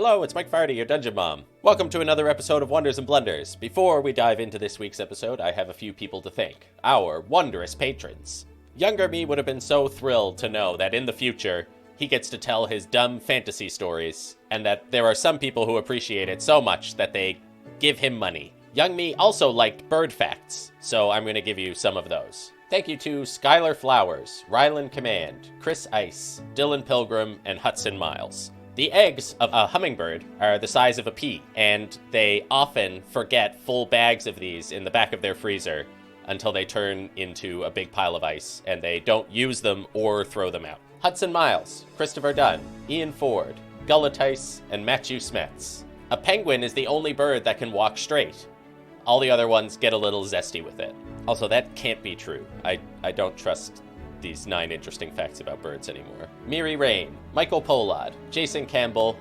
Hello, it's Mike Farty, your Dungeon Mom. Welcome to another episode of Wonders and Blunders. Before we dive into this week's episode, I have a few people to thank. Our wondrous patrons. Younger me would have been so thrilled to know that in the future, he gets to tell his dumb fantasy stories, and that there are some people who appreciate it so much that they give him money. Young me also liked bird facts, so I'm going to give you some of those. Thank you to Skylar Flowers, Rylan Command, Chris Ice, Dylan Pilgrim, and Hudson Miles. The eggs of a hummingbird are the size of a pea, and they often forget full bags of these in the back of their freezer until they turn into a big pile of ice, and they don't use them or throw them out. Hudson Miles, Christopher Dunn, Ian Ford, Gullatice, and Matthew Smets. A penguin is the only bird that can walk straight. All the other ones get a little zesty with it. Also, that can't be true. I don't trust these 9 interesting facts about birds anymore. Miri Rain, Michael Pollard, Jason Campbell,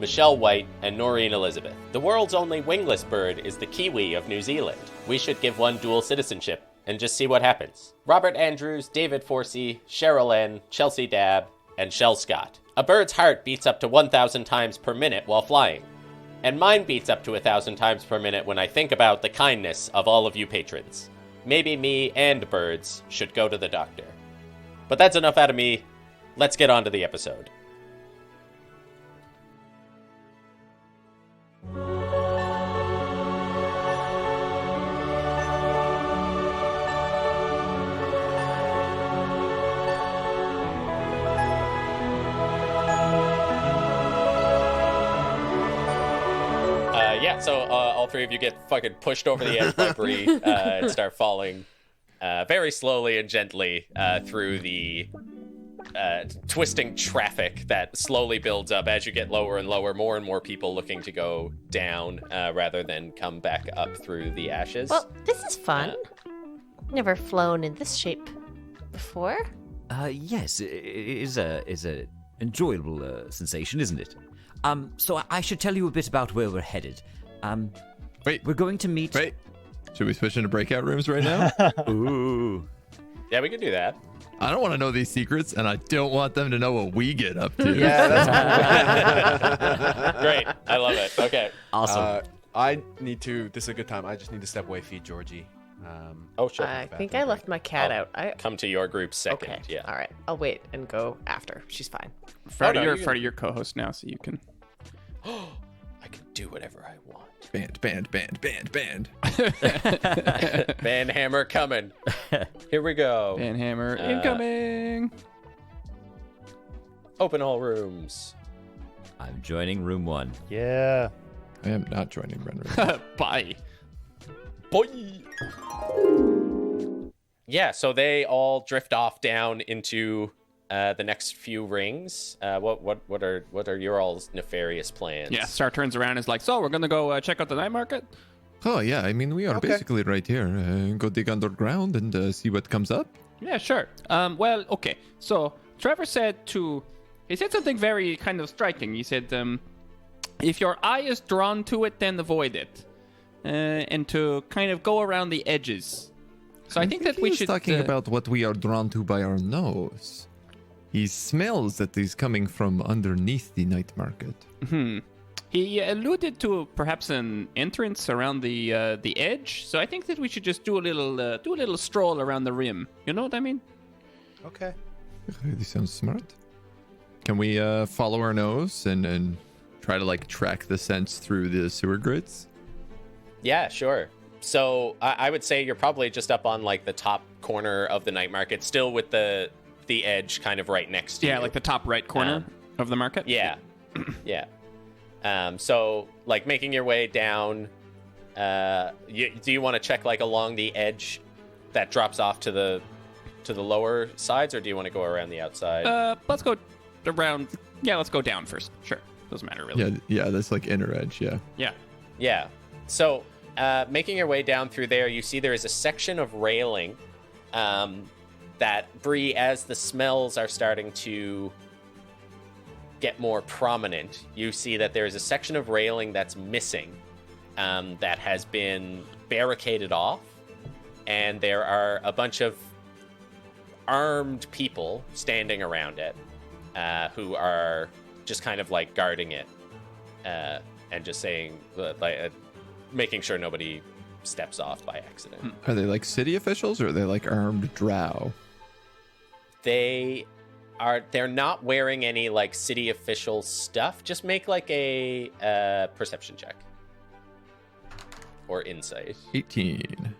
Michelle White, and Noreen Elizabeth. The world's only wingless bird is the kiwi of New Zealand. We should give one dual citizenship and just see what happens. Robert Andrews, David Forsey, Cheryl N., Chelsea Dabb, and Shell Scott. A bird's heart beats up to 1,000 times per minute while flying. And mine beats up to 1,000 times per minute when I think about the kindness of all of you patrons. Maybe me and birds should go to the doctor. But that's enough out of me. Let's get on to the episode. So all 3 of you get fucking pushed over the edge by Bree and start falling very slowly and gently through the twisting traffic that slowly builds up as you get lower and lower, more and more people looking to go down rather than come back up through the ashes. Well, this is fun. Never flown in this shape before. Yes, it is a enjoyable sensation, isn't it? So I should tell you a bit about where we're headed. Wait. We're going to meet... Wait. Should we switch into breakout rooms right now? Ooh. Yeah, we can do that. I don't want to know these secrets, and I don't want them to know what we get up to. Yeah, that's Great. I love it. Okay. Awesome. I need to. This is a good time. I just need to step away, feed Georgie. Oh, sure. I think I left my cat out. Come to your group second. Okay. Yeah. All right. I'll wait and go after. She's fine. Freddie, you're your co-host now, so you can. I can do whatever I want. Band. Van Hammer coming. Here we go. Van Hammer incoming. Open all rooms. I'm joining room 1. Yeah. I am not joining Ren. Bye. Boy. Yeah, so they all drift off down into the next few rings. What are your all's nefarious plans? Yeah, Star turns around and is like, so we're going to go check out the night market? Oh, yeah. I mean, we are basically right here. Go dig underground and see what comes up. Yeah, sure. Well, okay. So Trevor he said something very kind of striking. He said, if your eye is drawn to it, then avoid it. And to kind of go around the edges. So I think that we should... He's talking about what we are drawn to by our nose. He smells that he's coming from underneath the night market. He alluded to perhaps an entrance around the edge. So I think that we should just do a little stroll around the rim. You know what I mean? Okay. This sounds smart. Can we follow our nose and try to track the scents through the sewer grids? Yeah, sure. So I would say you're probably just up on the top corner of the night market, still with the edge kind of right next to you. Yeah, like the top right corner of the market? Yeah. Yeah. So making your way down, do you want to check along the edge that drops off to the lower sides, or do you want to go around the outside? Let's go around. Yeah, let's go down first. Sure. Doesn't matter really. Yeah, that's inner edge, yeah. Yeah. Yeah. So making your way down through there, you see there is a section of railing that, Bree, as the smells are starting to get more prominent, you see that there is a section of railing that's missing, that has been barricaded off, and there are a bunch of armed people standing around it, who are just kind of guarding it. and just saying, making sure nobody steps off by accident. Are they like city officials or are they like armed drow? They're not wearing any like city official stuff. Just make like a perception check or insight. 18.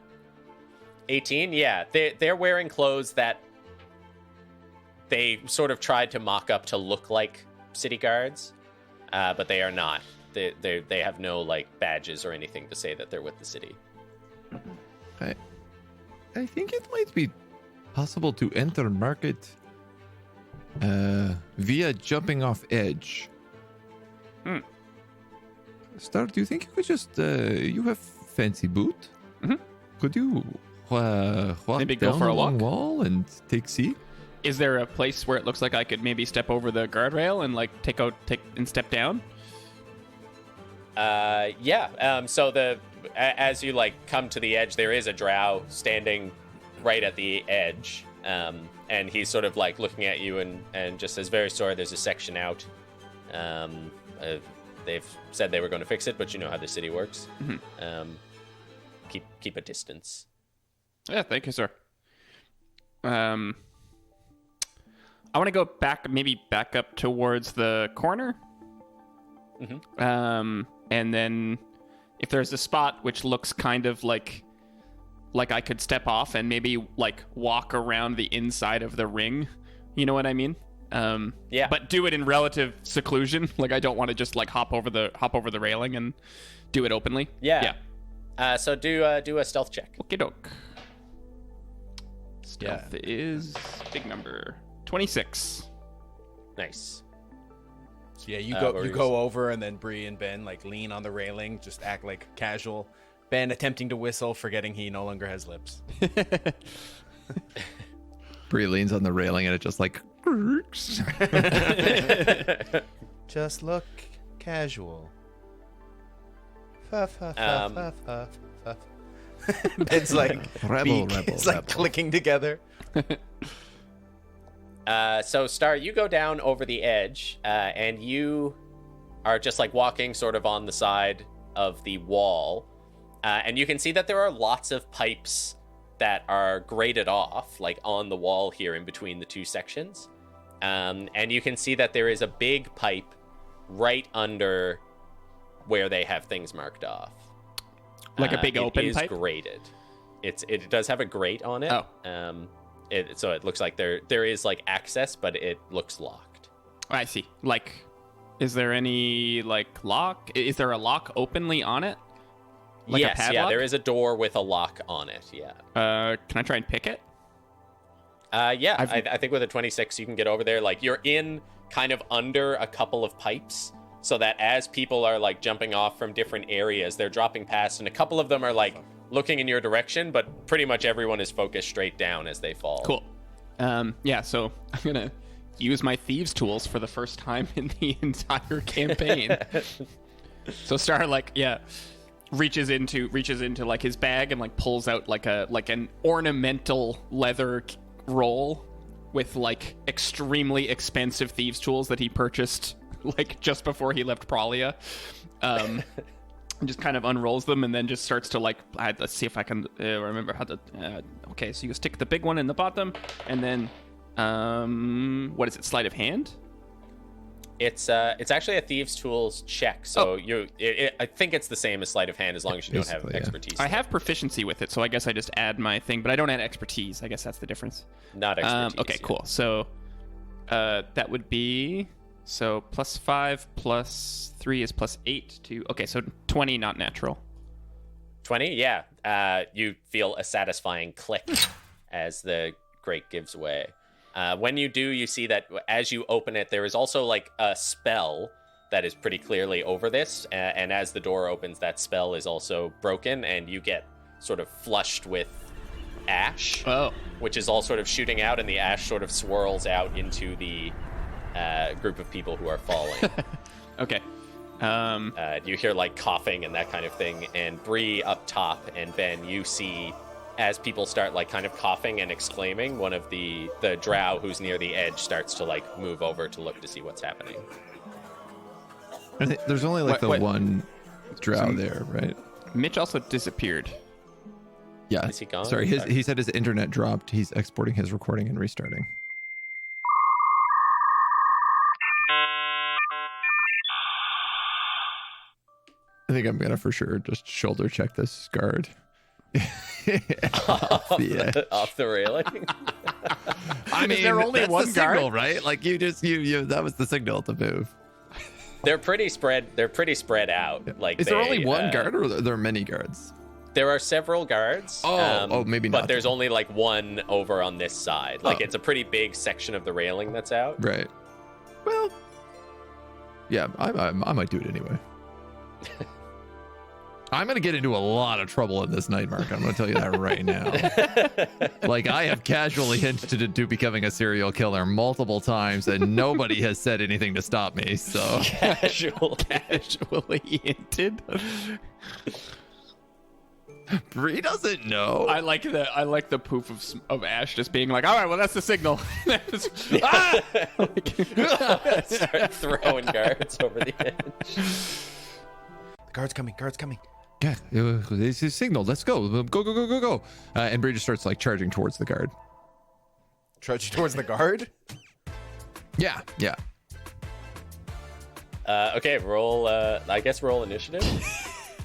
18, yeah. They're wearing clothes that they sort of tried to mock up to look like city guards, but they are not. They have no like badges or anything to say that they're with the city. I think it might be possible to enter market via jumping off edge. Star, do you think you could just you have fancy boot? Could you walk Maybe down go for a the long walk? wall and take C? Is there a place where it looks like I could maybe step over the guardrail and like take and step down? Yeah. So as you like come to the edge, there is a drow standing right at the edge, and he's sort of like looking at you and just says, "Very sorry, there's a section out. They've said they were going to fix it, but you know how the city works. Keep a distance." Yeah, thank you, sir. I want to go back up towards the corner. And then if there's a spot which looks kind of like I could step off and maybe like walk around the inside of the ring, you know what I mean? Yeah. But do it in relative seclusion. Like I don't want to just like hop over the railing and do it openly. Yeah. So do a stealth check. Okie doke. Stealth is big number 26. Nice. Yeah, you what were go over, and then Bree and Ben like lean on the railing, just act like casual. Ben attempting to whistle, forgetting he no longer has lips. Bree leans on the railing and it just like creaks. Just look casual. Fuff, huff, huff, huff, huff, huff. Ben's like Rebel, beak rebel, is like rebel. clicking together. So Star, you go down over the edge, and you are just like walking sort of on the side of the wall, and you can see that there are lots of pipes that are grated off, like on the wall here in between the two sections. And you can see that there is a big pipe right under where they have things marked off. Like a big open It is pipe? grated. It does have a grate on it. Oh. So it looks like there is like access, but it looks locked. I see. Like, is there any like lock? Is there a lock openly on it? Like Yes, a padlock? yeah, there is a door with a lock on it. Yeah. Can I try and pick it? Yeah, I've- I think with a 26 you can get over there. Like you're in kind of under a couple of pipes, so that as people are like jumping off from different areas, they're dropping past, and a couple of them are like looking in your direction, but pretty much everyone is focused straight down as they fall. Cool. Yeah, so I'm gonna use my thieves' tools for the first time in the entire campaign. So Star reaches into like his bag and like pulls out like an ornamental leather roll with like extremely expensive thieves' tools that he purchased like just before he left Pralia. And just kind of unrolls them and then just starts to like, let's see if I can remember how to. Okay, so you stick the big one in the bottom, and then what is it? Sleight of hand? It's actually a thieves' tools check, so I think it's the same as sleight of hand as long as you don't have Basically, yeah. expertise. I have proficiency with it, so I guess I just add my thing, but I don't add expertise. I guess that's the difference. Not expertise. Okay, yeah. cool. So that would be +5 +3 is +8 to. Okay, so 20, not natural. 20, yeah. You feel a satisfying click as the grate gives way. When you do, you see that as you open it, there is also like a spell that is pretty clearly over this. And as the door opens, that spell is also broken, and you get sort of flushed with ash, which is all sort of shooting out, and the ash sort of swirls out into the group of people who are falling. Okay. You hear like coughing and that kind of thing, and Bree up top, and Ben, you see as people start like kind of coughing and exclaiming, one of the drow who's near the edge starts to like move over to look to see what's happening. There's only like Wait. one drow there, right? Mitch also disappeared. Yeah. Is he gone? Sorry, he said his internet dropped. He's exporting his recording and restarting. I think I'm gonna for sure just shoulder check this guard. off the railing. I mean, there only that's one the guard? signal, right? Like you that was the signal to move. They're pretty spread out. Like, Is there only one uh, guard, or are there many guards? There are several guards. Maybe not. But there's only like one over on this side. Like, Oh. it's a pretty big section of the railing that's out. Right. Well, yeah, I might do it anyway. I'm gonna get into a lot of trouble in this night, Mark. I'm gonna tell you that right now. Like, I have casually hinted into becoming a serial killer multiple times, and nobody has said anything to stop me. So Casually hinted. Bree doesn't know. I like the poof of ash just being like, all right, well, that's the signal. Start throwing guards over the edge. The guard's coming. Yeah, it's his signal. Let's go. Go. And Bree just starts like charging towards the guard. Trudge towards the guard. Yeah. Okay, roll. I guess roll initiative.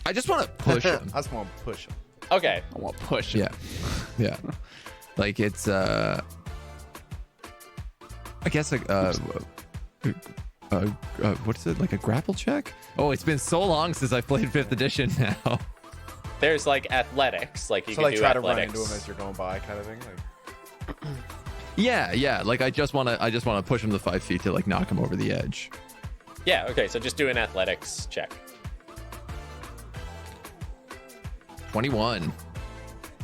I just want to push him. I just want to push him. Okay. I want to push. Yeah. Like it's I guess like what is it, like a grapple check? Oh, it's been so long since I played 5th edition now. There's like athletics, like you So can like do try to run athletics. into him as you're going by, kind of thing. Like, Yeah. Like I just want to push him the 5 feet to like knock him over the edge. Yeah. Okay. So just do an athletics check. 21.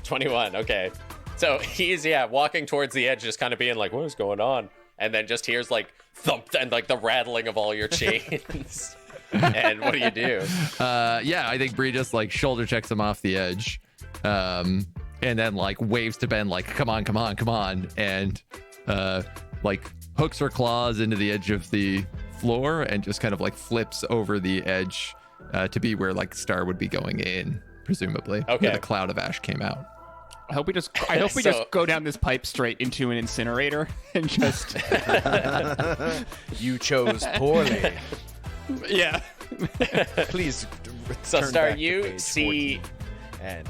21. Okay. So he's walking towards the edge, just kind of being like, "What is going on?" And then just hears like thump and like the rattling of all your chains. And what do you do? I think Bree just like shoulder checks him off the edge, and then like waves to Ben like, come on, and like hooks her claws into the edge of the floor and just kind of like flips over the edge to be where like Star would be going in, presumably. Okay. Where the cloud of ash came out. I hope we just go down this pipe straight into an incinerator and just you chose poorly. yeah. Please. So turn Star, back to you page see 14. And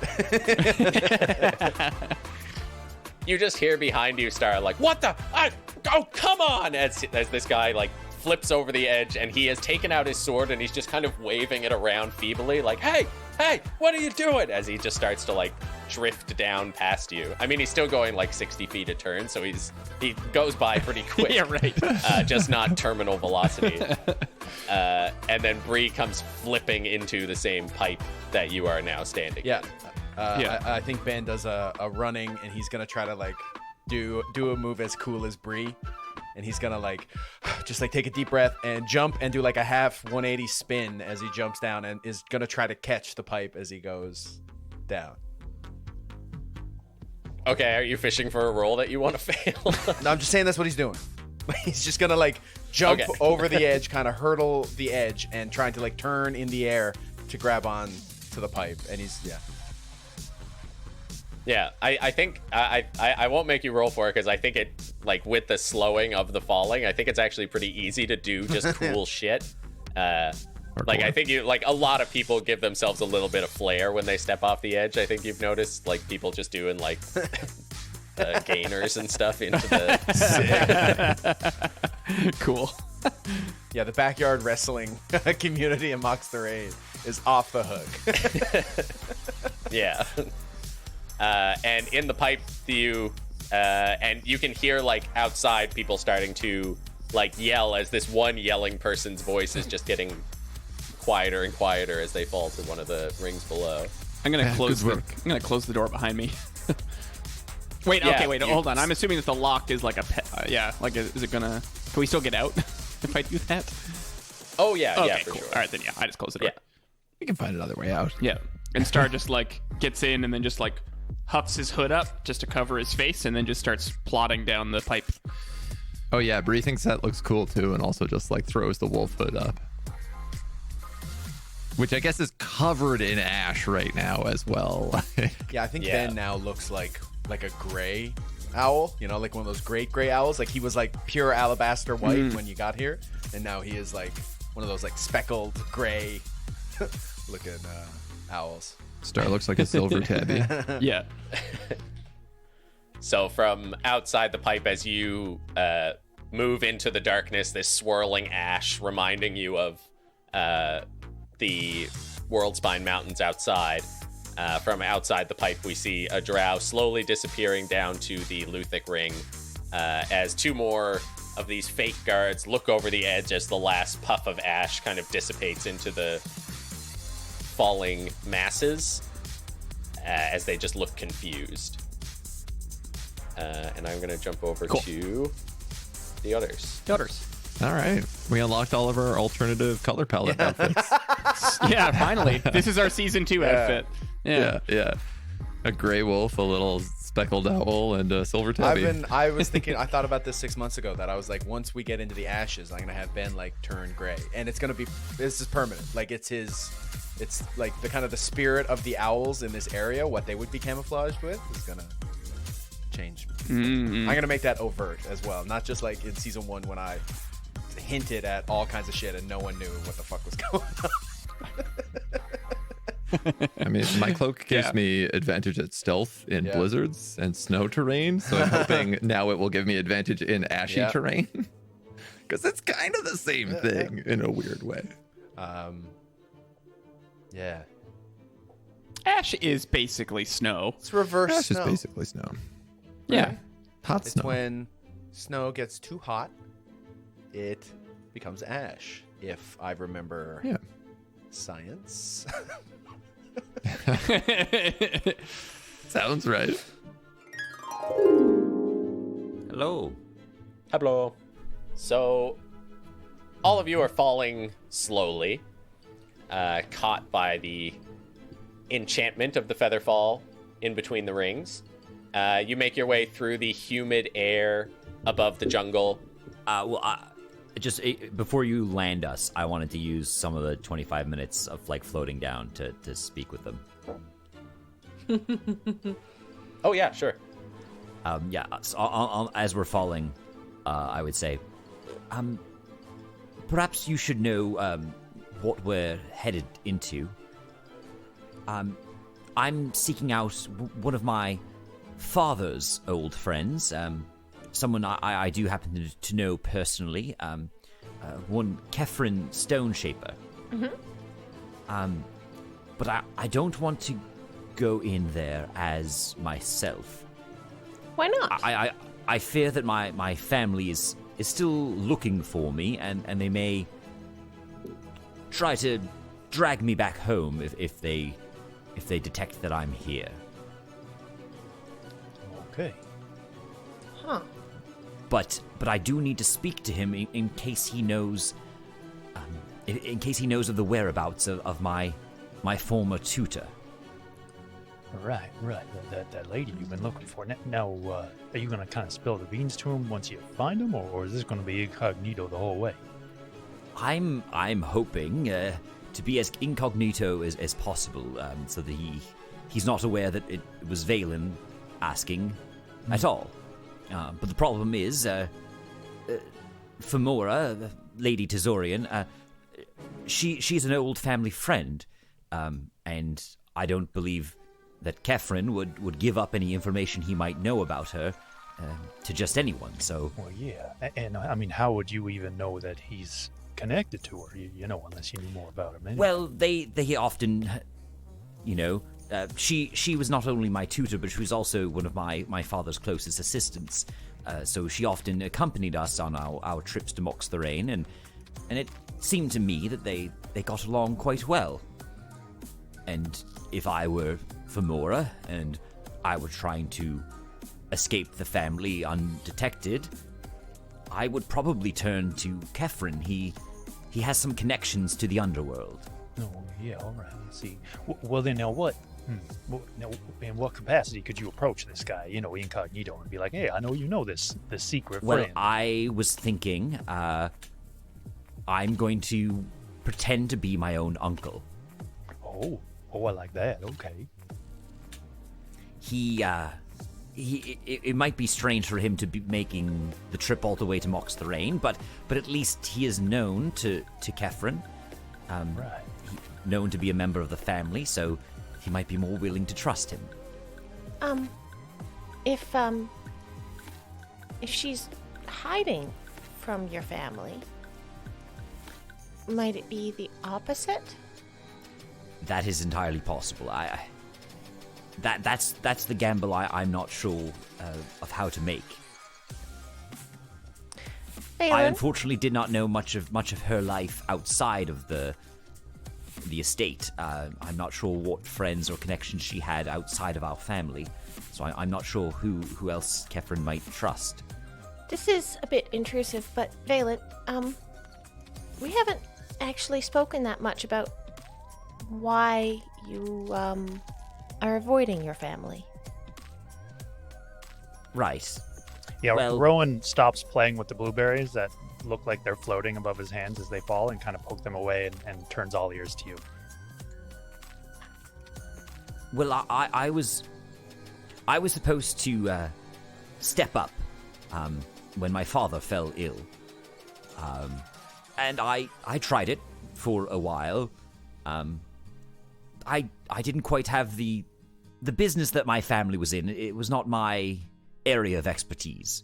you just hear behind you, Star, like, "What the? Oh, come on!" As this guy like flips over the edge, and he has taken out his sword, and he's just kind of waving it around feebly, like, "Hey, what are you doing?" As he just starts to like drift down past you. I mean, he's still going like 60 feet a turn, so he goes by pretty quick. Yeah, right. Just not terminal velocity. And then Bree comes flipping into the same pipe that you are now standing. yeah. in. I think Ben does a running, and he's gonna try to like do a move as cool as Bree, and he's gonna like just like take a deep breath and jump and do like a half 180 spin as he jumps down, and is gonna try to catch the pipe as he goes down. Okay, are you fishing for a roll that you want to fail? No, I'm just saying that's what he's doing. He's just gonna like jump Okay. over the edge, kind of hurdle the edge, and trying to like turn in the air to grab on to the pipe. And he's Yeah, I think I won't make you roll for it because I think it, like, with the slowing of the falling, I think it's actually pretty easy to do just cool shit. Like, I think you, like, a lot of people give themselves a little bit of flair when they step off the edge. I think you've noticed, like, people just doing, like, gainers and stuff into the... Cool. yeah. The backyard wrestling community in Mox Thorain is off the hook. Yeah. And in the pipe, and you can hear, like, outside people starting to, like, yell as this one yelling person's voice is just getting quieter and quieter as they fall to one of the rings below. I'm gonna close good the work. close the door behind me. Wait, Yeah, okay, wait, you- hold on. I'm assuming that the lock is like a like is it gonna? Can we still get out if I do that? Oh, yeah, Okay, yeah, for cool. sure. All right, then I just close the door. Yeah. We can find another way out. Yeah. And Star just like gets in and then just like huffs his hood up just to cover his face and then just starts plodding down the pipe. Oh yeah, Bree thinks that looks cool too, and also just like throws the wolf hood up. which I guess is covered in ash right now as well. Yeah, I think Yeah. Ben now looks like a gray owl, you know, like one of those great gray owls. Like he was like pure alabaster white when you got here, and now he is like one of those like speckled gray looking owls. Star looks like a silver tabby. Yeah. So from outside the pipe, as you move into the darkness, this swirling ash reminding you of the Worldspine Mountains outside. From outside the pipe, we see a drow slowly disappearing down to the Luthic Ring as two more of these fake guards look over the edge as the last puff of ash kind of dissipates into the falling masses as they just look confused. And I'm going to jump over to the others. All right. We unlocked all of our alternative color palette outfits. Yeah, finally. This is our season 2 outfit. Yeah. A gray wolf, a little speckled owl, and a silver tabby. I thought about this 6 months ago, that I was like, once we get into the ashes, I'm going to have Ben like turn gray, and this is permanent. Like it's like the kind of the spirit of the owls in this area, what they would be camouflaged with is going to change. I'm going to make that overt as well. Not just like in season 1 when I hinted at all kinds of shit and no one knew what the fuck was going on. I mean, my cloak gives me advantage at stealth in blizzards and snow terrain, so I'm hoping now it will give me advantage in ashy terrain. Because it's kind of the same thing in a weird way. Yeah. Ash is basically snow. It's reverse Ash snow. is basically snow. Yeah. Hot It's snow. when snow gets too hot, it becomes ash. If I remember science. Sounds right. Hello. Hello. So, all of you are falling slowly, caught by the enchantment of the Featherfall in between the rings. You make your way through the humid air above the jungle. Before you land us, I wanted to use some of the 25 minutes of like floating down to speak with them. Oh, yeah, sure. So as we're falling, I would say, perhaps you should know what we're headed into. I'm seeking out one of my father's old friends, someone I do happen to know personally, one Kefrin Stoneshaper. But I don't want to go in there as myself. Why not? I fear that my family is still looking for me, and they may try to drag me back home if they detect that I'm here. Okay. Huh. But I do need to speak to him in case he knows, in case he knows of the whereabouts of my former tutor. Right. That lady you've been looking for. Now, are you going to kind of spill the beans to him once you find him, or is this going to be incognito the whole way? I'm hoping to be as incognito as possible, so that he's not aware that it was Vaelin asking at all. But the problem is, Femora, Lady Tazorian, she's an old family friend, and I don't believe that Kefrin would give up any information he might know about her to just anyone. So, Well, yeah. And I mean, how would you even know that he's connected to her? You know, unless you knew more about him. Anyway. well, they often, she was not only my tutor, but she was also one of my father's closest assistants. So she often accompanied us on our trips to Mox Thorain, and it seemed to me that they got along quite well. And if I were Femora and I were trying to escape the family undetected, I would probably turn to Kefrin. He has some connections to the underworld. Oh, yeah, all right. I see. Well, then, now what? Now, in what capacity could you approach this guy, incognito, and be like, hey, I know you know this secret Well, friend. I was thinking I'm going to pretend to be my own uncle. Oh, I like that. Okay. It might be strange for him to be making the trip all the way to Mox Thorain, but at least he is known to Kefren. Right. Known to be a member of the family, so he might be more willing to trust him. If she's hiding from your family, might it be the opposite? That is entirely possible. That's the gamble I'm not sure of how to make. Vaelin? I unfortunately did not know much of her life outside of the estate. I'm not sure what friends or connections she had outside of our family, so I'm not sure who else Kefren might trust. This is a bit intrusive, but Vaelin, we haven't actually spoken that much about why you are avoiding your family. Right. Yeah, Well- Rowan stops playing with the blueberries that look like they're floating above his hands as they fall and kind of poke them away and turns all ears to you. Well, I was supposed to step up when my father fell ill, and I tried it for a while. I didn't quite have the business that my family was in. It was not my area of expertise.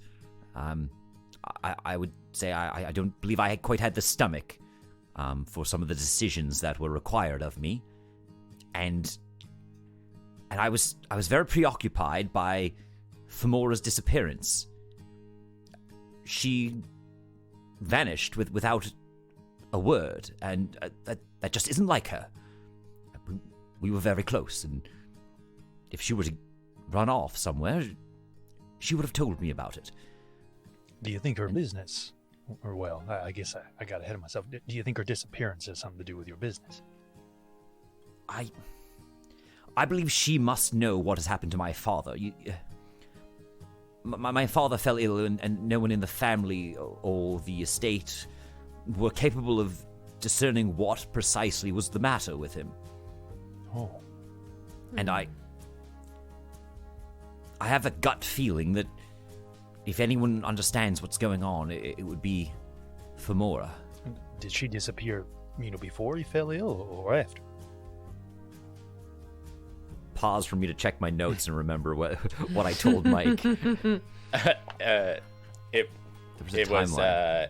I would say I don't believe I quite had the stomach for some of the decisions that were required of me, and I was very preoccupied by Femora's disappearance. She vanished without a word, and that just isn't like her. We were very close, and if she were to run off somewhere, she would have told me about it. Do you think her business, or well, I guess I got ahead of myself. Do you think her disappearance has something to do with your business? I believe she must know what has happened to my father. My father fell ill, and no one in the family or the estate were capable of discerning what precisely was the matter with him. Oh. And I have a gut feeling that if anyone understands what's going on, it would be Femora. Did she disappear, before he fell ill or after? Pause for me to check my notes and remember what I told Mike. It There was a timeline.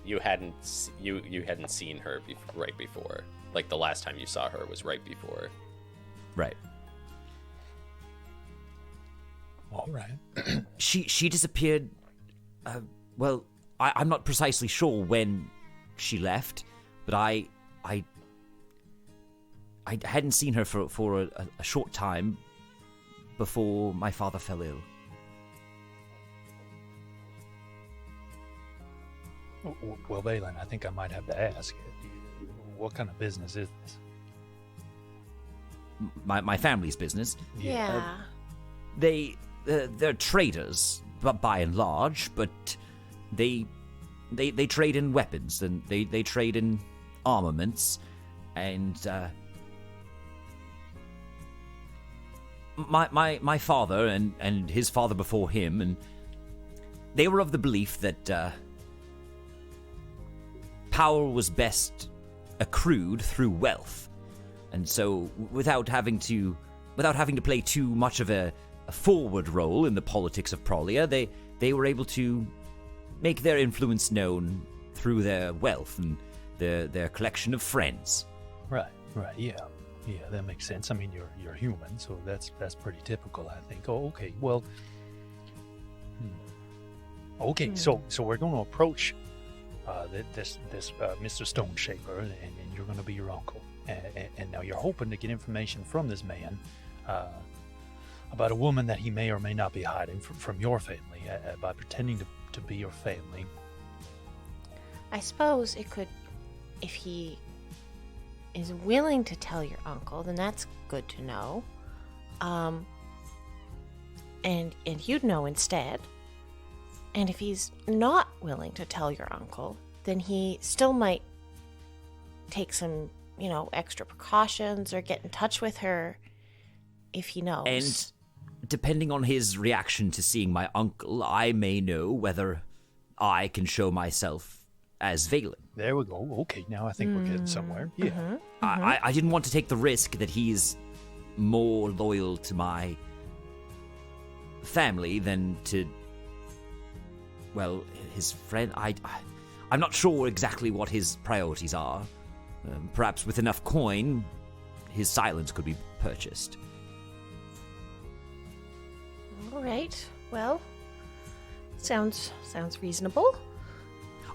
you hadn't seen her right before. Like the last time you saw her was right before. Right. All right. She disappeared. Well, I'm not precisely sure when she left, but I hadn't seen her for a short time before my father fell ill. Well, Vaelin, I think I might have to ask, what kind of business is this? My family's business. Yeah. They're traders, but by and large, but they trade in weapons, and they trade in armaments, and my father and his father before him, and they were of the belief that power was best accrued through wealth, and so without having to play too much of a forward role in the politics of Prolia, they were able to make their influence known through their wealth and their collection of friends. Right, yeah, that makes sense. I mean, you're human, so that's pretty typical, I think. Oh, okay, well, okay, so we're going to approach this Mr. Stone Shaper, and you're going to be your uncle, and now you're hoping to get information from this man about a woman that he may or may not be hiding from your family by pretending to be your family. I suppose it could, if he is willing to tell your uncle, then that's good to know. And you'd know instead. And if he's not willing to tell your uncle, then he still might take some extra precautions or get in touch with her if he knows. And depending on his reaction to seeing my uncle, I may know whether I can show myself as Vaelin. There we go. Okay, now I think we're getting somewhere. Yeah. I didn't want to take the risk that he's more loyal to my family than to, well, his friend. I'm not sure exactly what his priorities are. Perhaps with enough coin, his silence could be purchased. All right. Well, sounds reasonable.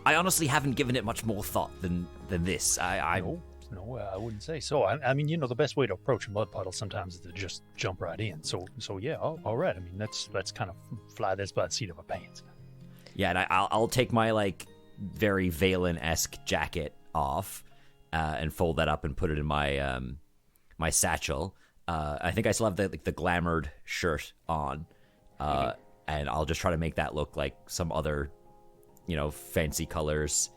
I honestly haven't given it much more thought than this. No, I wouldn't say so. I mean, the best way to approach a mud puddle sometimes is to just jump right in. So yeah, all right. I mean, let's kind of fly this by the seat of our pants. Yeah, and I'll take my very Vaelin-esque jacket off and fold that up and put it in my my satchel. I think I still have the glamored shirt on, and I'll just try to make that look like some other, fancy colors,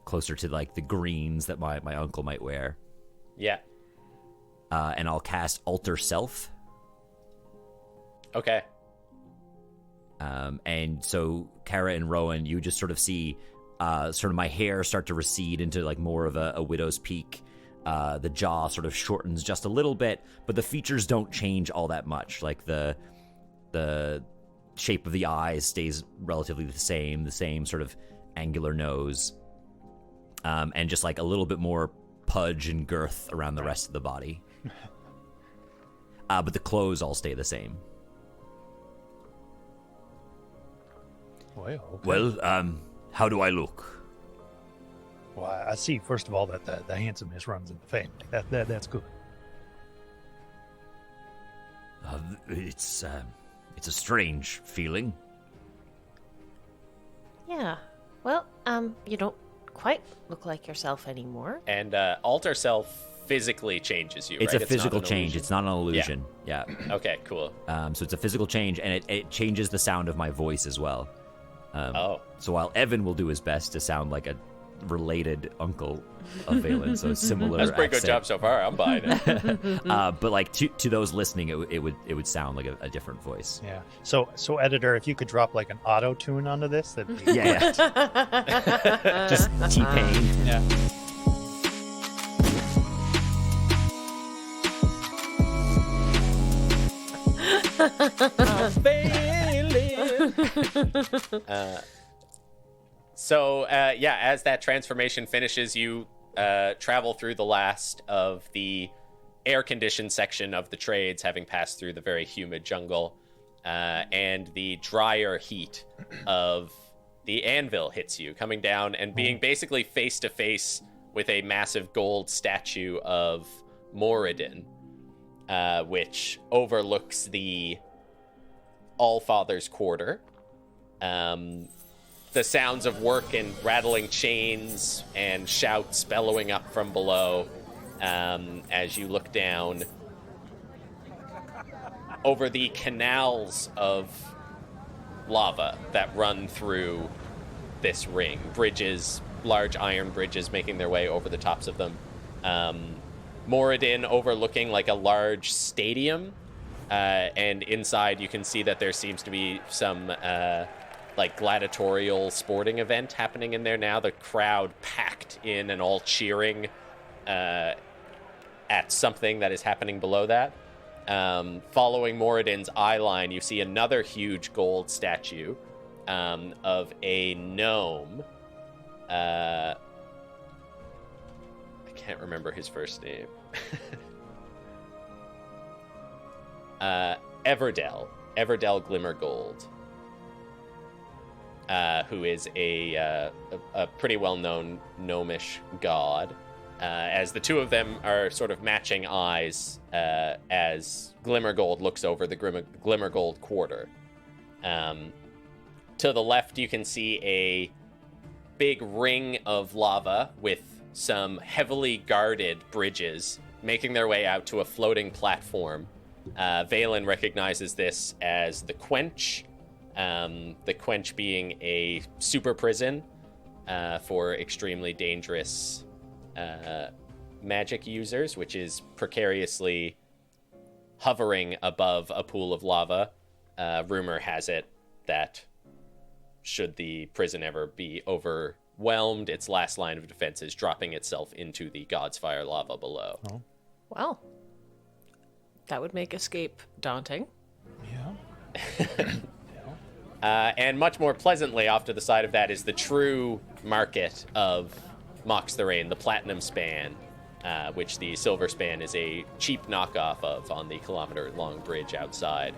closer to the greens that my uncle might wear. Yeah. And I'll cast Alter Self. Okay. And so Cara and Rowan, you just sort of see sort of my hair start to recede into more of a widow's peak. The jaw sort of shortens just a little bit, but the features don't change all that much. The shape of the eyes stays relatively the same sort of angular nose, and just a little bit more pudge and girth around the rest of the body. But the clothes all stay the same. Well, okay. Well, how do I look? Well, I see, first of all, that the handsomeness runs in the family. That's good. It's a strange feeling. Yeah. Well, you don't quite look like yourself anymore. And Alter Self physically changes you, It's right? a physical not an change. illusion? It's not an illusion. Yeah. Okay, cool. So it's a physical change, and it changes the sound of my voice as well. So while Evan will do his best to sound like a related uncle of Vaelin, so it's similar. That's a pretty good accent. job so far. I'm buying it. But to those listening, it would sound like a different voice. Yeah. So editor, if you could drop an auto tune onto this, that'd be Yeah. Just T-Pain. yeah. As that transformation finishes, you travel through the last of the air-conditioned section of the trades, having passed through the very humid jungle, and the drier heat of the anvil hits you, coming down and being basically face-to-face with a massive gold statue of Moradin, which overlooks the Allfather's Quarter. The sounds of work and rattling chains and shouts bellowing up from below as you look down over the canals of lava that run through this ring. Bridges, large iron bridges making their way over the tops of them. Moradin overlooking a large stadium, and inside you can see that there seems to be some gladiatorial sporting event happening in there now. The crowd packed in and all cheering at something that is happening below that. Following Moradin's eye line, you see another huge gold statue of a gnome. I can't remember his first name. Everdell Glimmergold. Who is a pretty well-known gnomish god, as the two of them are sort of matching eyes as Glimmergold looks over the Glimmergold Quarter. To the left, you can see a big ring of lava with some heavily guarded bridges making their way out to a floating platform. Vaelin recognizes this as the Quench. The Quench being a super prison for extremely dangerous magic users, which is precariously hovering above a pool of lava. Rumor has it that should the prison ever be overwhelmed, its last line of defense is dropping itself into the God's Fire lava below. Oh. Well, that would make escape daunting. Yeah. And much more pleasantly off to the side of that is the true market of Mox Thorain, the Platinum Span, which the Silver Span is a cheap knockoff of on the kilometer-long bridge outside.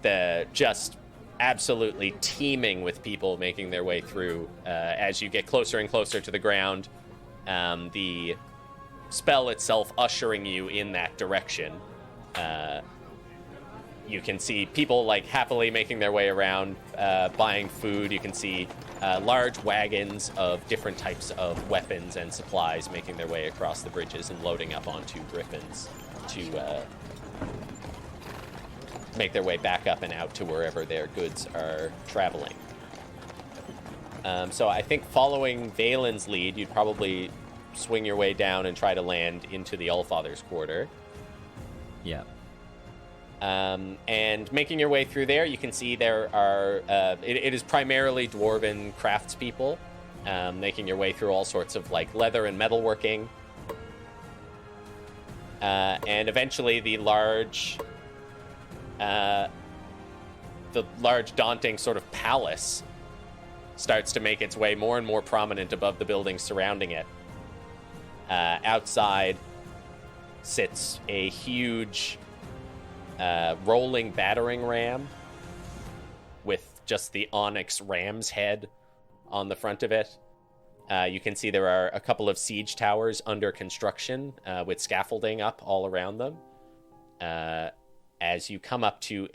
The just absolutely teeming with people making their way through. As you get closer and closer to the ground, the spell itself ushering you in that direction. You can see people like happily making their way around, buying food. You can see large wagons of different types of weapons and supplies making their way across the bridges and loading up onto griffins to make their way back up and out to wherever their goods are traveling. So I think following Vaelin's lead, you'd probably swing your way down and try to land into the Allfather's quarter. Yeah. And making your way through there, you can see there are, it is primarily dwarven craftspeople, making your way through all sorts of like leather and metalworking. And eventually the large daunting sort of palace starts to make its way more and more prominent above the buildings surrounding it. Outside sits a huge rolling battering ram with just the onyx ram's head on the front of it. You can see there are a couple of siege towers under construction with scaffolding up all around them. As you come up to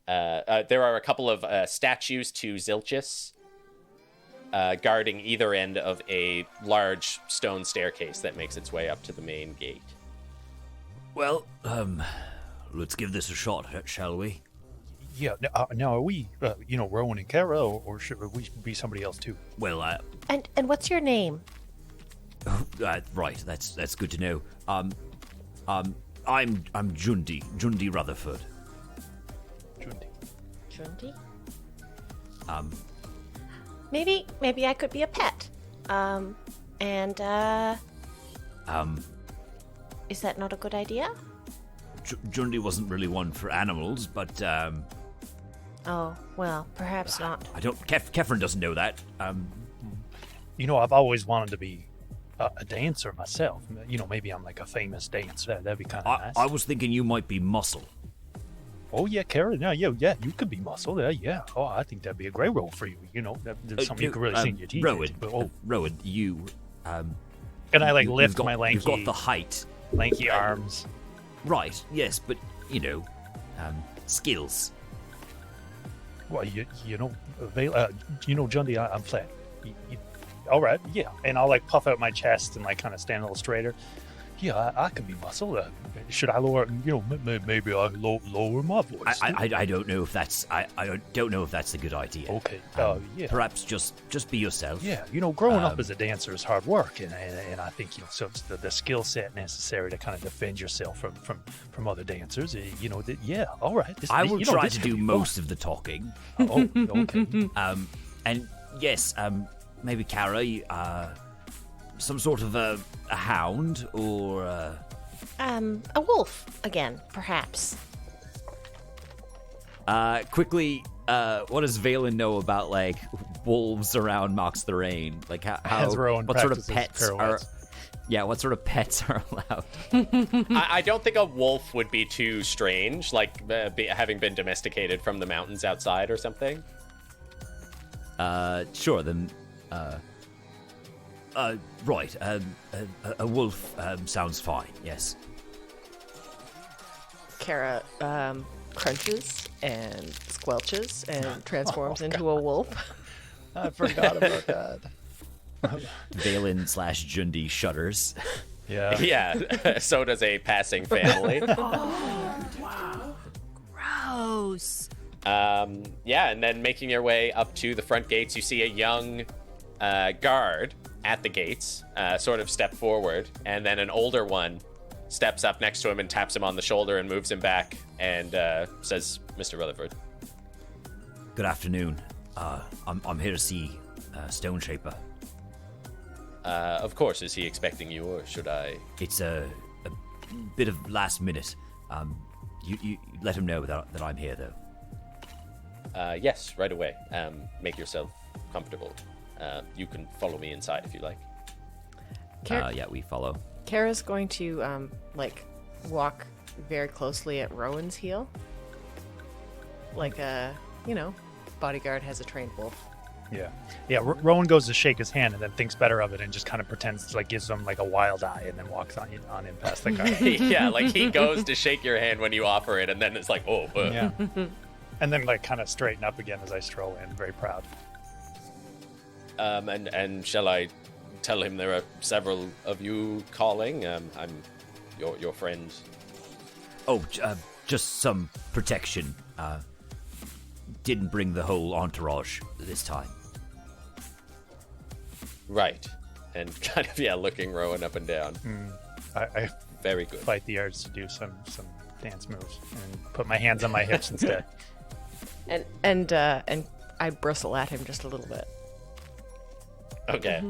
there are a couple of statues to Zilchis guarding either end of a large stone staircase that makes its way up to the main gate. Well, let's give this a shot, shall we? Yeah. Now, are we, Rowan and Cara, or should we be somebody else too? Well, And what's your name? right. That's good to know. I'm Jundi Rutherford. Jundi? Maybe I could be a pet. Is that not a good idea? Jundi wasn't really one for animals, but Oh, well, perhaps not. I don't. Kefren doesn't know that. I've always wanted to be a dancer myself. Maybe I'm like a famous dancer. That'd be kind of nice. I was thinking you might be Muscle. Oh yeah, Cara. Yeah, you could be Muscle. Yeah. Oh, I think that'd be a great role for you. That's something you could really sing your teeth. Rowan, you. Can I lift my lanky? You've got the height, lanky arms. Right. Yes, but skills. Well, Jundi, I'm flat. All right, yeah, and I'll puff out my chest and kind of stand a little straighter. Yeah, I can be Muscle. Should I lower? Maybe I lower my voice. I don't know if that's. I don't know if that's a good idea. Okay. Yeah. Perhaps just be yourself. Yeah. Growing up as a dancer is hard work, and I think so it's the skill set necessary to kind of defend yourself from other dancers. Yeah. All right. I will try to do most of the talking. Oh. Okay. And yes. Maybe Cara. Some sort of a hound or a wolf again, perhaps. Quickly, what does Vaelin know about wolves around Mox Thorain? What sort of pets are? Yeah, what sort of pets are allowed? I don't think a wolf would be too strange, having been domesticated from the mountains outside or something. Sure then. Right. A wolf sounds fine. Yes. Cara crunches and squelches and transforms into a wolf. I forgot about that. Vaelin / Jundi shudders. Yeah. Yeah. So does a passing family. Gross. Yeah, and then making your way up to the front gates, you see a young guard at the gates, sort of step forward, and then an older one steps up next to him and taps him on the shoulder and moves him back and says, "Mr. Rutherford." Good afternoon. I'm here to see Stone Shaper. Of course. Is he expecting you, or should I? It's a bit of last minute. You let him know that I'm here, though. Yes, right away. Make yourself comfortable. You can follow me inside if you like. Yeah, we follow. Kara's going to walk very closely at Rowan's heel, like a bodyguard has a trained wolf. Yeah. Rowan goes to shake his hand and then thinks better of it and just kind of pretends to, gives him like a wild eye and then walks on in past the guy. Yeah, like he goes to shake your hand when you offer it, and then it's like, oh. Yeah. And then kind of straighten up again as I stroll in, very proud. And shall I tell him there are several of you calling? I'm your friend. Oh, just some protection. Didn't bring the whole entourage this time. Right. And kind of, looking Rowan up and down. I Very good. fight the urge to do some dance moves and put my hands on my hips instead. And I bristle at him just a little bit. Okay.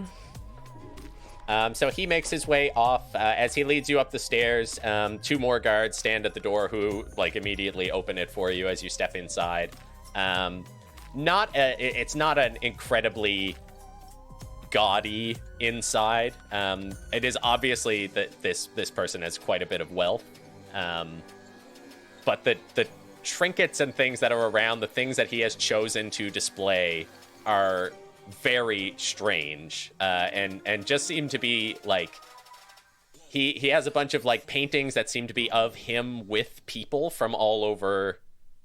So he makes his way off. As he leads you up the stairs, 2 more guards stand at the door who immediately open it for you as you step inside. It's not an incredibly gaudy inside. It is obviously that this person has quite a bit of wealth. But the trinkets and things that are around, the things that he has chosen to display, are very strange, and just seem to be he has a bunch of paintings that seem to be of him with people from all over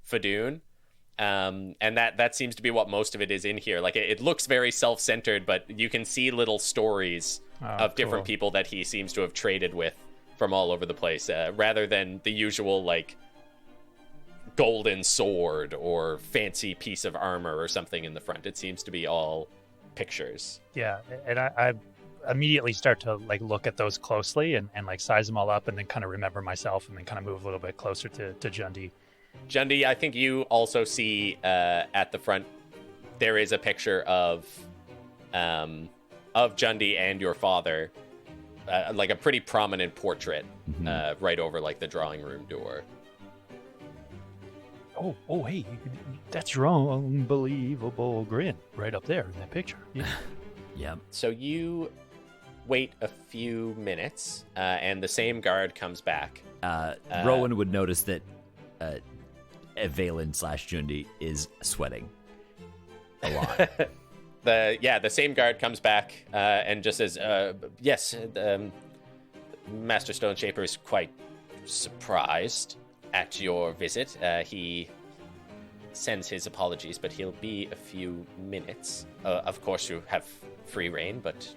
Fadoon. And that seems to be what most of it is in here. It looks very self-centered, but you can see little stories of different people that he seems to have traded with from all over the place, rather than the usual golden sword or fancy piece of armor or something in the front. It seems to be all pictures. Yeah, and I immediately start to look at those closely and size them all up, and then kind of remember myself, and then kind of move a little bit closer to Jundi. Jundi, I think you also see at the front there is a picture of Jundi and your father, a pretty prominent portrait, right over the drawing room door. Oh, hey, that's your unbelievable grin right up there in that picture. Yeah. Yeah. So you wait a few minutes, and the same guard comes back. Rowan would notice that Vaelin / Jundi is sweating a lot. The same guard comes back and just says, yes, Master Stone Shaper is quite surprised at your visit. He sends his apologies, but he'll be a few minutes. Of course, you have free reign, but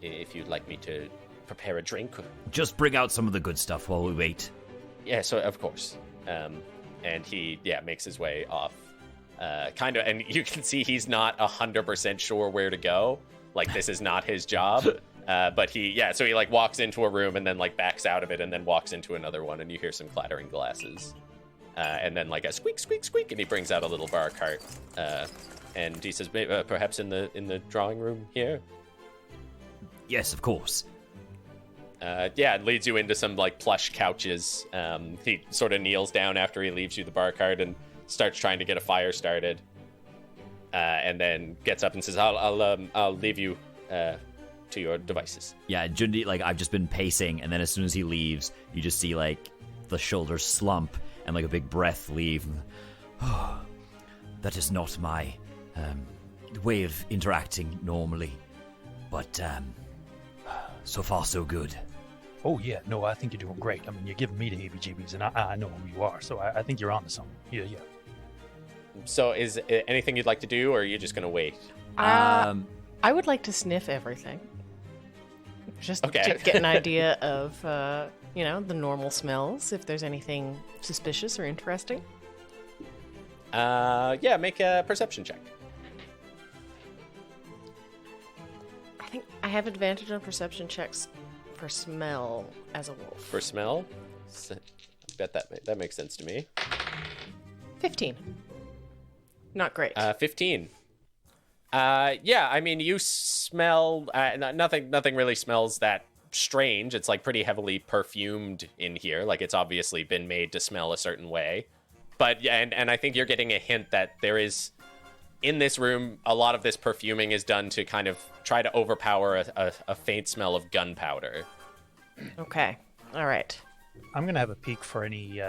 if you'd like me to prepare a drink. Just bring out some of the good stuff while we wait. Yeah, so of course. And he, makes his way off. And you can see he's not 100% sure where to go. This is not his job. But so he walks into a room and then backs out of it and then walks into another one, and you hear some clattering glasses. And then a squeak, squeak, squeak, and he brings out a little bar cart. And he says, perhaps in the drawing room here? Yes, of course. It leads you into some plush couches. He sort of kneels down after he leaves you the bar cart and starts trying to get a fire started. And then gets up and says, I'll leave you to your devices. Yeah, Jundi, I've just been pacing, and then as soon as he leaves, you just see the shoulders slump and a big breath leave. Oh, that is not my way of interacting normally, but so far so good. Oh yeah, no, I think you're doing great. I mean, you're giving me the heebie-jeebies, and I know who you are, so I think you're on to something. Yeah. So is anything you'd like to do, or are you just going to wait? I would like to sniff everything. Just to get an idea of, the normal smells, if there's anything suspicious or interesting. Make a perception check. I have advantage on perception checks for smell as a wolf. For smell? I bet that makes sense to me. 15. Not great. 15. Yeah, I mean, you smell... nothing really smells that strange. It's, like, pretty heavily perfumed in here. Like, it's obviously been made to smell a certain way. But, yeah, and I think you're getting a hint that there is... In this room, a lot of this perfuming is done to kind of try to overpower a faint smell of gunpowder. Okay. All right. I'm gonna have a peek for any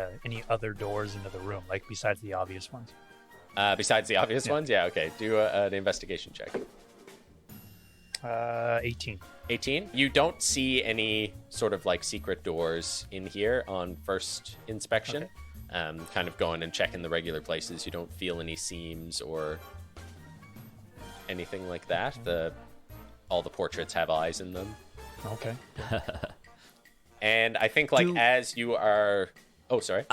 other doors into the room, like besides the obvious ones. Besides the obvious ones? Yeah, okay. Do an investigation check. 18. 18? You don't see any sort of like secret doors in here on first inspection. Okay. Kind of going and checking the regular places. You don't feel any seams or anything like that. All the portraits have eyes in them. Okay. And I think like as you are... Oh, sorry.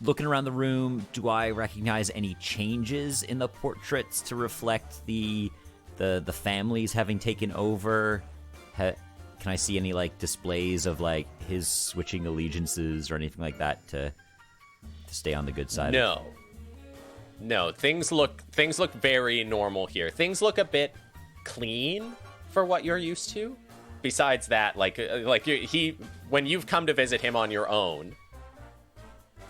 Looking around the room, do I recognize any changes in the portraits to reflect the families having taken over? Can I see any like displays of like his switching allegiances or anything like that to stay on the good side? No. Things look very normal here. Things look a bit clean for what you're used to. Besides that, when you've come to visit him on your own,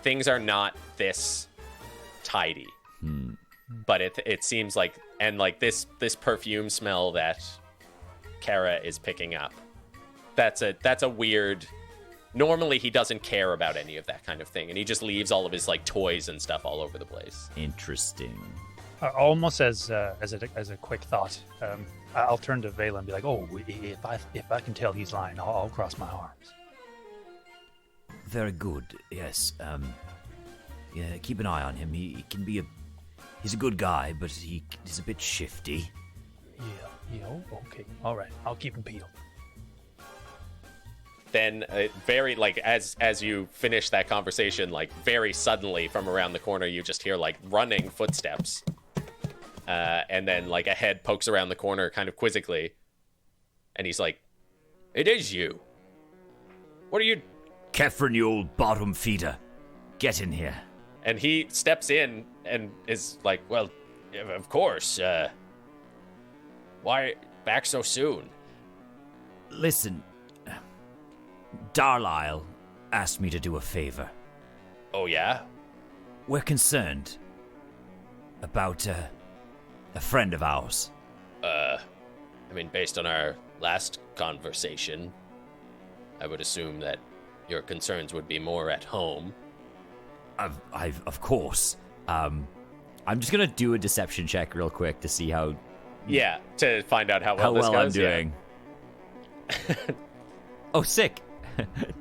things are not this tidy. But it seems like, and like this perfume smell that Cara is picking up, that's a weird... Normally he doesn't care about any of that kind of thing, and he just leaves all of his like toys and stuff all over the place. Interesting. Almost as a quick thought, I'll turn to Vaelin and be like, "Oh, if I can tell he's lying, I'll cross my arms." Very good. Yes. Yeah. Keep an eye on him. He can be he's a good guy, but he's a bit shifty. Yeah. Okay. All right. I'll keep him peeled. Then very like as you finish that conversation, like very suddenly from around the corner you just hear like running footsteps, and then like a head pokes around the corner kind of quizzically, and he's like, "It is you. What are you?" Kefren, you old bottom feeder, get in here. And he steps in and is like, "Well, of course. Why back so soon?" Listen. Darlisle asked me to do a favor. Oh, yeah? We're concerned about a friend of ours. I mean, based on our last conversation, I would assume that your concerns would be more at home. Of course. I'm just gonna do a deception check real quick to see how... Yeah, to find out how well this goes. I'm doing. Yeah. Oh, sick.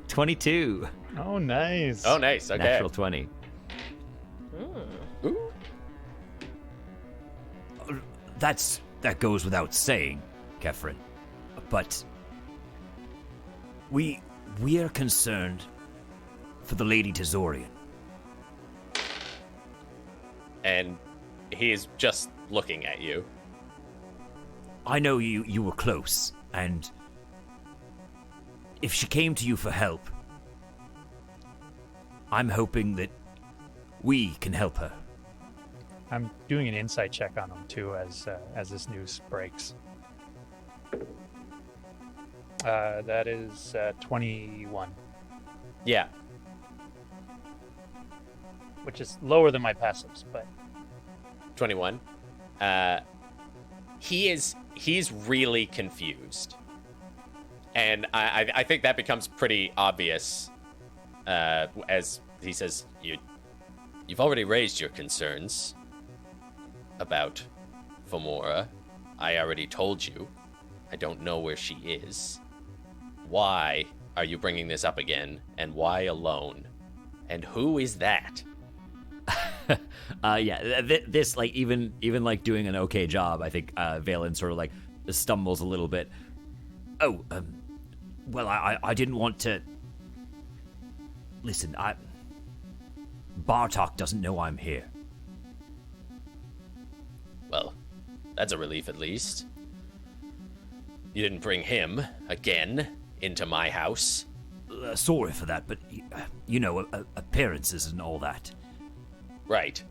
22. Oh, nice. Oh, nice. Okay. Natural 20. Ooh. That goes without saying, Kefren. But we are concerned for the Lady Tazorian. And he's just looking at you. I know you were close, and if she came to you for help, I'm hoping that we can help her. I'm doing an insight check on him too as this news breaks. That is 21. Yeah. Which is lower than my passives, but 21. He's really confused. And I think that becomes pretty obvious as he says, you've already raised your concerns about Fomora. I already told you. I don't know where she is. Why are you bringing this up again? And why alone? And who is that? Yeah, this like even like doing an okay job. I think Vaelin sort of like stumbles a little bit. Oh, well, I didn't want to. Listen, Bartok doesn't know I'm here. Well, that's a relief at least. You didn't bring him again into my house. Sorry for that, but, appearances and all that. Right.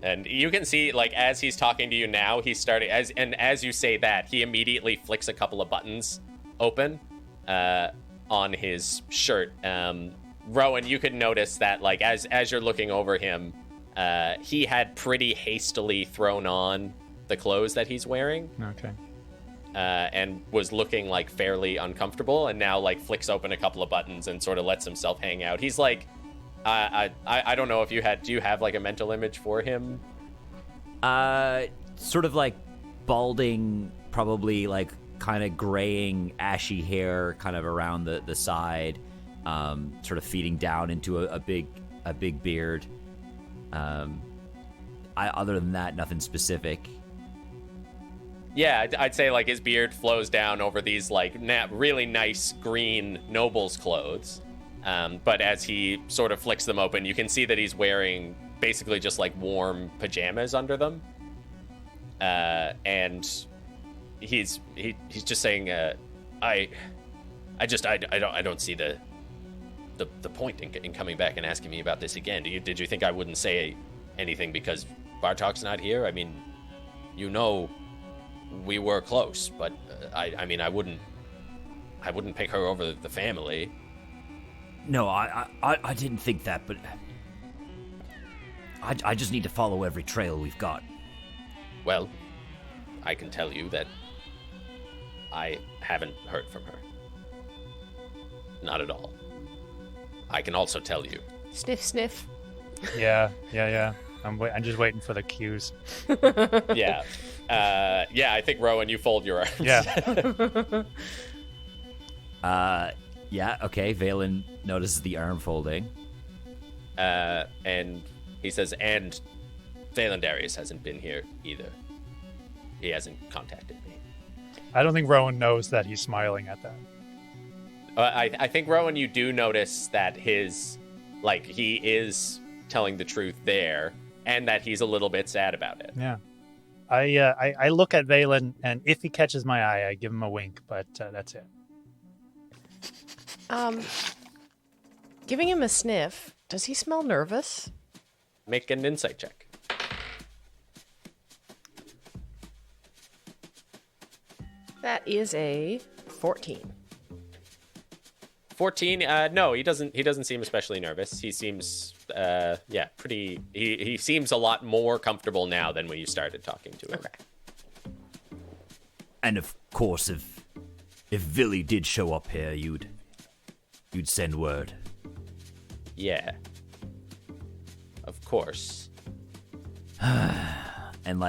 And you can see, like, as he's talking to you now, he's starting, as you say that, he immediately flicks a couple of buttons open on his shirt. Rowan, you could notice that, like, as you're looking over him, he had pretty hastily thrown on the clothes that he's wearing. Okay. And was looking, like, fairly uncomfortable, and now, like, flicks open a couple of buttons and sort of lets himself hang out. He's like, I don't know if do you have, like, a mental image for him? Sort of like balding, probably like kind of graying, ashy hair kind of around the side, sort of feeding down into a big beard. Other than that, nothing specific. Yeah, I'd say, like, his beard flows down over these, like, really nice green noble's clothes. But as he sort of flicks them open, you can see that he's wearing basically just, like, warm pajamas under them. And he's just saying, I don't see the point in coming back and asking me about this again. Did you think I wouldn't say anything because Bartok's not here? I mean, we were close, but I mean, I wouldn't pick her over the family. No, I didn't think that, but I just need to follow every trail we've got. Well, I can tell you that I haven't heard from her. Not at all. I can also tell you. Sniff, sniff. Yeah. I'm just waiting for the cues. Yeah. I think, Rowan, you fold your arms. Yeah. Yeah, okay. Vaelin notices the arm folding. And he says, and Vaelin Darius hasn't been here either. He hasn't contacted me. I don't think Rowan knows that he's smiling at that. I think, Rowan, you do notice that he is telling the truth there, and that he's a little bit sad about it. Yeah. I look at Vaelin, and if he catches my eye, I give him a wink, but that's it. Giving him a sniff, does he smell nervous? Make an insight check. That is a 14. 14. No, he doesn't seem especially nervous. He seems pretty. He seems a lot more comfortable now than when you started talking to him. Okay. And of course, if Villy did show up here, you'd send word. Yeah. Of course. And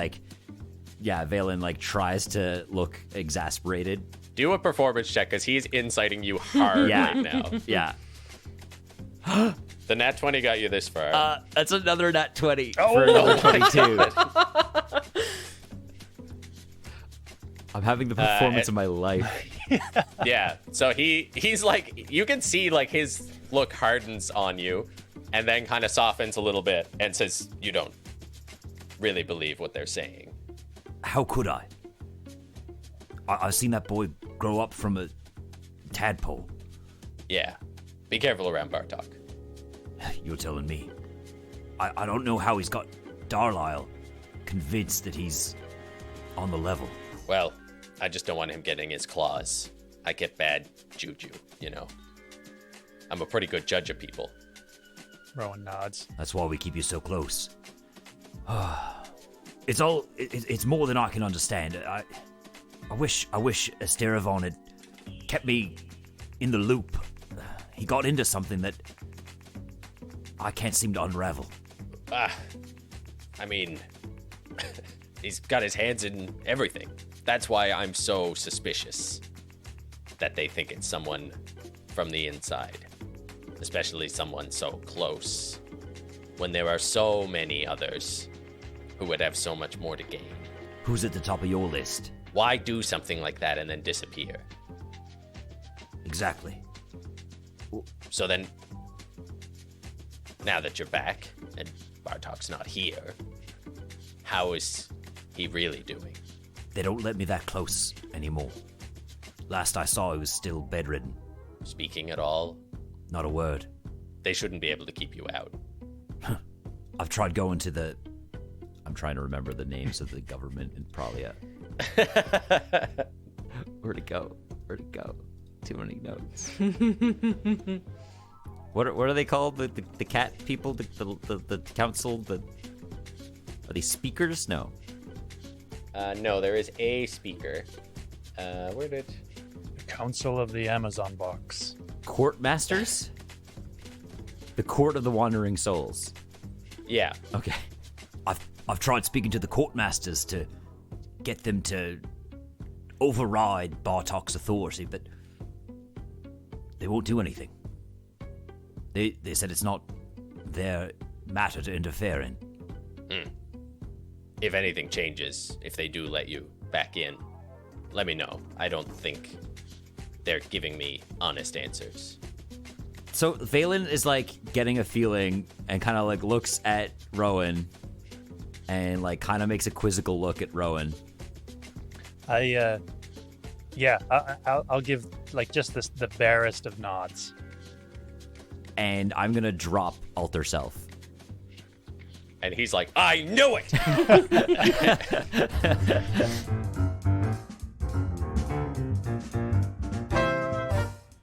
Vaelin tries to look exasperated. Do a performance check, because he's inciting you hard right now. Yeah. The nat 20 got you this far. That's another nat 20 for another 22. I'm having the performance of my life. Yeah. So he's like, you can see, like, his look hardens on you and then kind of softens a little bit and says, you don't really believe what they're saying. How could I? I've seen that boy grow up from a tadpole. Yeah. Be careful around Bartok. You're telling me. I don't know how he's got Darlisle convinced that he's on the level. Well, I just don't want him getting his claws. I get bad juju, you know. I'm a pretty good judge of people. Rowan nods. That's why we keep you so close. It's more than I can understand. I wish Esteravon had kept me in the loop. He got into something that I can't seem to unravel. I mean, he's got his hands in everything. That's why I'm so suspicious that they think it's someone from the inside, especially someone so close, when there are so many others who would have so much more to gain. Who's at the top of your list? Why do something like that and then disappear? Exactly. So then, now that you're back and Bartok's not here, how is he really doing? They don't let me that close anymore. Last I saw, he was still bedridden. Speaking at all? Not a word. They shouldn't be able to keep you out. I've tried going to the... I'm trying to remember the names of the government in Pralia. Where'd it go? Too many notes. What are they called? The cat people? The council? Are they speakers? No. No, there is a speaker. Where did... The Council of the Amazon Box. Court masters? The Court of the Wandering Souls. Yeah. Okay. I've tried speaking to the court masters to get them to override Bartok's authority, but they won't do anything. They said it's not their matter to interfere in. If anything changes, if they do let you back in, let me know. I don't think they're giving me honest answers. So Vaelin is like getting a feeling and kind of like looks at Rowan and like kind of makes a quizzical look at Rowan. I'll give like just the barest of nods. And I'm gonna drop Alter Self. And he's like, I knew it!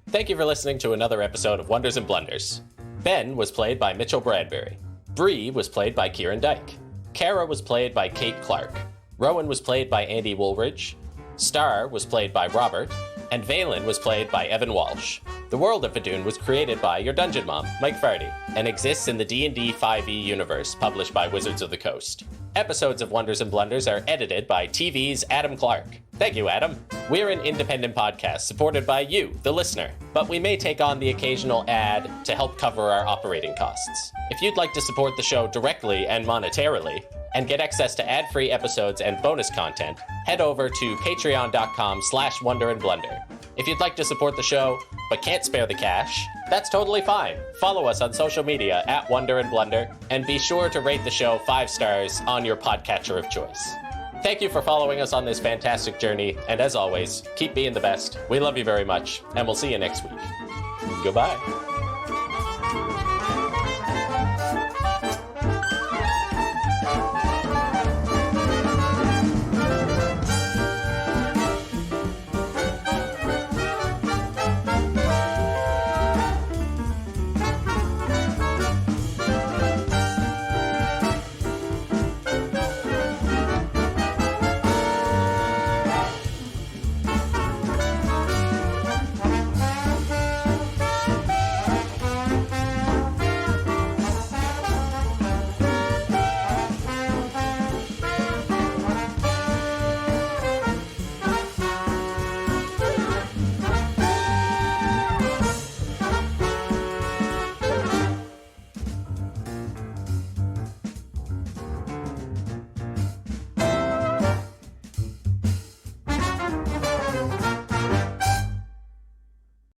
Thank you for listening to another episode of Wonders and Blunders. Ben was played by Mitchell Bradbury. Bree was played by Kieran Dyke. Cara was played by Kate Clark. Rowan was played by Andy Woolridge. Star was played by Robert. And Vaelin was played by Evan Walsh. The world of Fadoon was created by your dungeon mom, Mike Farty, and exists in the D&D 5e universe published by Wizards of the Coast. Episodes of Wonders and Blunders are edited by TV's Adam Clark. Thank you, Adam. We're an independent podcast supported by you, the listener, but we may take on the occasional ad to help cover our operating costs. If you'd like to support the show directly and monetarily, and get access to ad-free episodes and bonus content, head over to patreon.com/wonderandblunder. If you'd like to support the show, but can't spare the cash, that's totally fine. Follow us on social media at Wonder and Blunder, and be sure to rate the show 5 stars on your podcatcher of choice. Thank you for following us on this fantastic journey, and as always, keep being the best. We love you very much, and we'll see you next week. Goodbye.